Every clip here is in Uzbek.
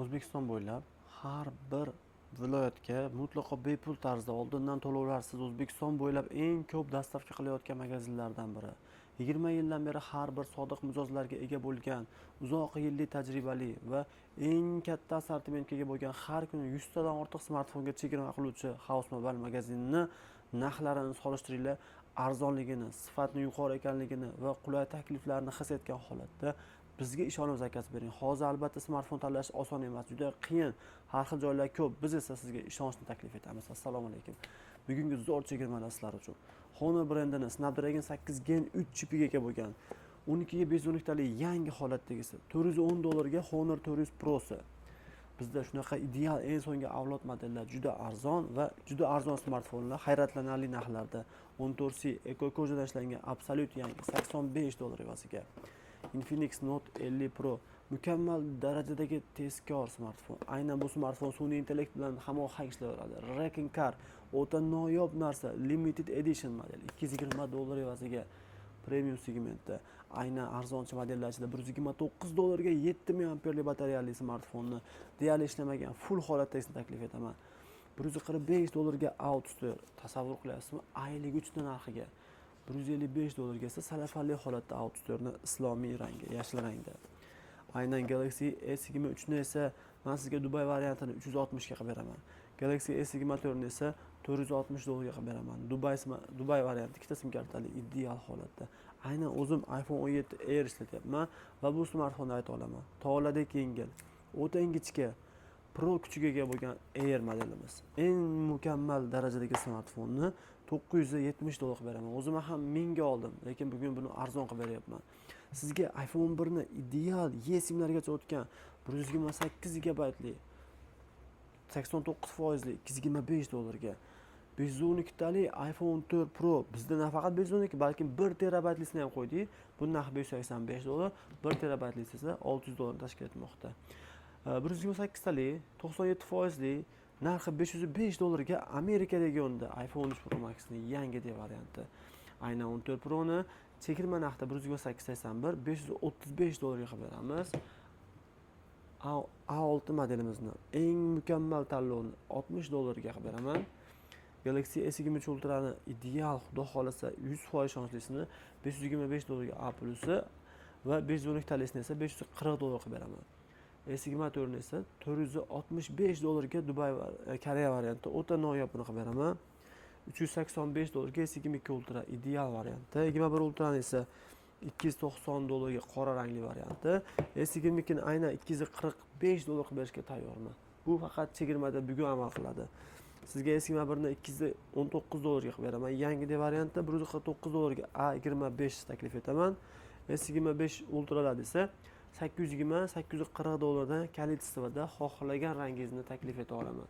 O'zbekiston bo'ylab har bir viloyatga mutlaqo bepul tarzda oldindan to'lovlarsiz O'zbekiston bo'ylab eng ko'p dastavka qilayotgan magazinlardan biri. 20 yildan beri har bir sodiq mijozlarga ega bo'lgan, uzoq yillik tajribali va eng katta assortimentga ega bo'lgan, har kuni 100 tadan ortiq smartfonga chegirma qiluvchi House Mobile magazinini narxlarini solishtiringlar, arzonligini, sifatni yuqori ekanligini va qulay takliflarni his etgan holatda bizga ishonib zakaz bering. Hozir albatta smartfon tanlash oson emas, juda qiyin. Har xil joylar ko'p. Biz esa sizga ishonchni taklif etamiz. Assalomu alaykum. Bugungi zo'r chegirmalar sizlar uchun. Honor brendini Snapdragon 8 Gen 3 chipiga ega bo'lgan 12 ga 512 talik yangi holatdagisi $410 ga Honor 400 Pro'si. Bizda shunaqa ideal eng so'nggi avlod modellar, juda arzon va juda arzon smartfonlar hayratlanarli narxlarda 14C Eco ko'rjadan ishlangan absolut yangi $85 evaziga. Infinix Note 50 Pro mukammal darajadagi tezkor smartfon. Aynan bu smartfon sun'iy intellekt bilan hamohang ishlayveradi. Wrecking Car o'ta noyob narsa, limited edition model $220 evaziga premium segmentda. Aynan arzonchi modellar ichida $129 ga 7000 amperli batareyali smartfonni deyarli ishlamagan full holatdagisini taklif etaman. $145 ga AutoStore. Tasavvur qilyapsizmi? Aylik 3 ta narxiga. $155 ga esa salafali holatda AutoStore'ni islomiy rangi, yashil rangda. Aynan Galaxy S23 ni esa men sizga Dubai variantini 360 ga qilib beraman. Galaxy S24 ni esa $460 ga qilib beraman. Dubai varianti ikkita sim kartali ideal holatda. Aynan o'zim iPhone 17 Air ishlatyapman va bu smartfonni ayta olaman. Toladek yengil, o'ta ingichka, Pro kuchiga ega bo'lgan Air modelimiz. Eng mukammal darajadagi smartfonni $970 qilib beraman. O'zim ham 1000 ga oldim, lekin bugun buni arzon qilib beryapman. Sizga iPhone 1 ni ideal E simlargacha o'tgan 128 gigabaytli 89% $225 ga 512 talik iPhone 4 Pro bizda nafaqat 512 balki 1 terabaytlisini ham qo'ydik. Bu narx $585, 1 terabaytlisi esa $600 tashkil etmoqda. 128 talik 97% narxi $505 ga Amerikadagi o'nda iPhone 13 Pro Max ning yangi varianti. Aynan 14 Pro ni chegirma narxda 12881 $535 ga qilib beramiz. A6 modelimizni eng mukammal tanlovni $60 ga qilib beraman. Galaxy S23 Ultra ni ideal, xudo xolasa 100% ishonchlisini $525 ga A+ va 512 talisini esa $540 qilib beraman. S24 ni esa $465 ga Dubai Koreya varianti o'ta noyob buni qilib beraman. $385 ga S22 Ultra ideal varianti. 21 Ultra ni esa $290 ga qora rangli varianti. S22 ni aynan $245 qilib berishga tayyorman. Bu faqat chegirmada bugun amal qiladi. Sizga S21 ni $219 ga qilib beraman. Yangi variantda $149 ga A25 taklif etaman. S25 Ultralar esa $820-840 dan kalit sifatida xohlagan rangingizni taklif eta olaman.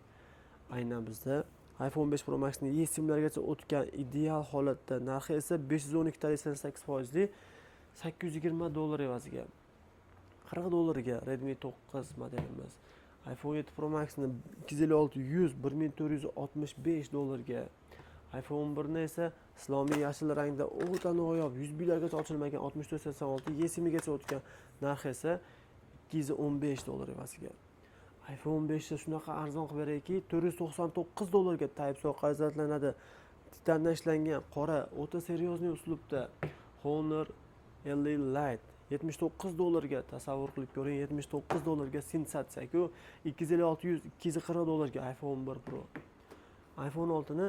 Aynan bizda iPhone 5 Pro Max ning E simlargacha o'tgan ideal holatda narxi esa 512 talik 88% $820 evaziga. $40 ga Redmi 9 modelimiz. iPhone 7 Pro Max ni 256 $1465 ga. iPhone 1 ni esa islomiy yashil rangda o'ta noyob 100 billargacha ochilmagan 6486 E simigacha o'tgan narxi esa $215 evaziga. iPhone 5 ni shunaqa arzon qilib berayki, $499 ga Type-C orqali zaryadlanadi. Titandan ishlangan qora o'ta seryozni uslubda Honor LE Lite $79 ga, tasavvur qilib ko'ring, $79 ga sensatsiya-ku, $256-240 ga iPhone 1 Pro. iPhone 6 ni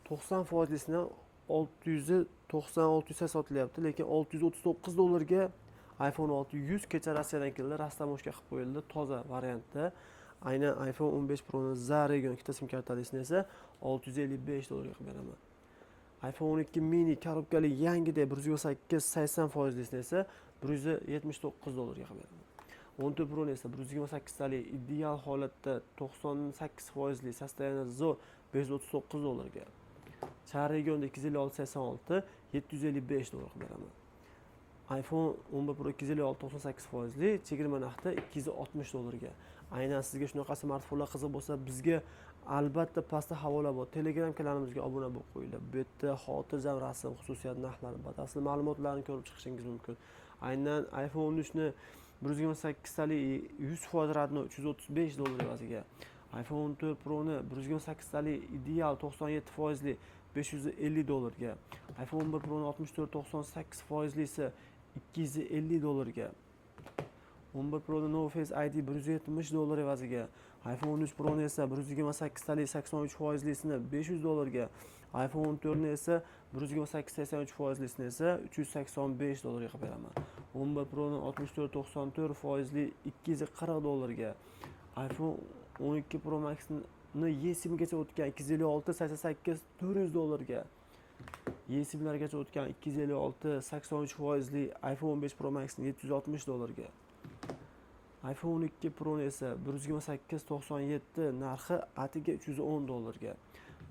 90%lisini 690-600 sotilyapti, lekin $639 ga iPhone 6 100 kecha Rossiyadan keldi, rastamoshka qilib qo'yildi, toza variantda. Aynan iPhone 15 Pro ni Zaregon ikkita sim kartalisini esa $655 ga qilib beraman. iPhone 12 mini korobkali yangida 128-80%lisini esa $179 ga qilib beraman. 14 Pro ni esa 128 talik ideal holatda 98%li состояние zo'r $539 ga. Charegonda 256-86 $755 qilib beraman. iPhone 11 Pro 256-98%li chegirma narxda $260 ga. Aynan sizga shunaqa smartfonlar qiziq bo'lsa, bizga albatta pastda havola bor. Telegram kanalimizga obuna bo'lib qo'yinglar. Bu yerda xotirjam rasm, xususiyat narxlari, batafsil ma'lumotlarni ko'rib chiqishingiz mumkin. Aynan iPhone 13 ni 128 talik 100% radno 335 dollar evaziga. iPhone 14 Pro'ni 128 talik ideal 97% 550 dollarga. iPhone 11 Pro'ni 64 98% ise 250 dollarga. 11 Pro'ni No Face ID 170 dollar evaziga. iPhone 13 Pro'ni esa 128 talik 83%lisini 500 dollarga. iPhone 14 ni esa 128 83%lisini esa 385 dollarga qilib beraman. 11 Pro'ni 64 94%li 240 dollarga. iPhone 12 Pro Max'ni eSIMgacha o'tgan 256 88 400 dollarga. eSIMlargacha o'tgan 256 83%li iPhone 15 Pro Max'ni 760 dollarga. iPhone 12 Pro esa 128 97 narxi atiga 310 dollarga.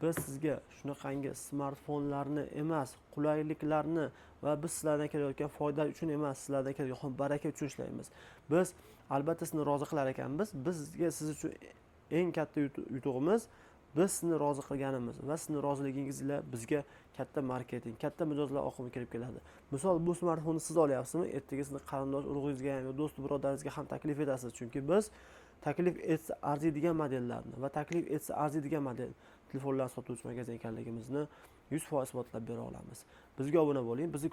Biz sizga shunaqangi smartfonlarni emas, qulayliklarni va biz sizlardan kelayotgan foyda uchun emas, sizlardan kelayotgan baraka uchun ishlaymiz. Biz albatta sizni rozi qilar ekanmiz. Bizga siz uchun eng katta yutug'imiz biz sizni rozi qilganimiz va sizni roziligingiz bilan bizga katta marketing, katta mijozlar oqimi kirib keladi. Misol bu smartfonni siz olyapsizmi? Ertaga sizni qarindosh urug'ingizga ham, do'st birodaringizga ham taklif etasiz, chunki biz taklif etsa arziydigan modellarni va taklif etsa arziydigan model telefonlar sotuvchi magazin ekanligimizni 100% isbotlab bera olamiz. Bizga obuna bo'ling, bizni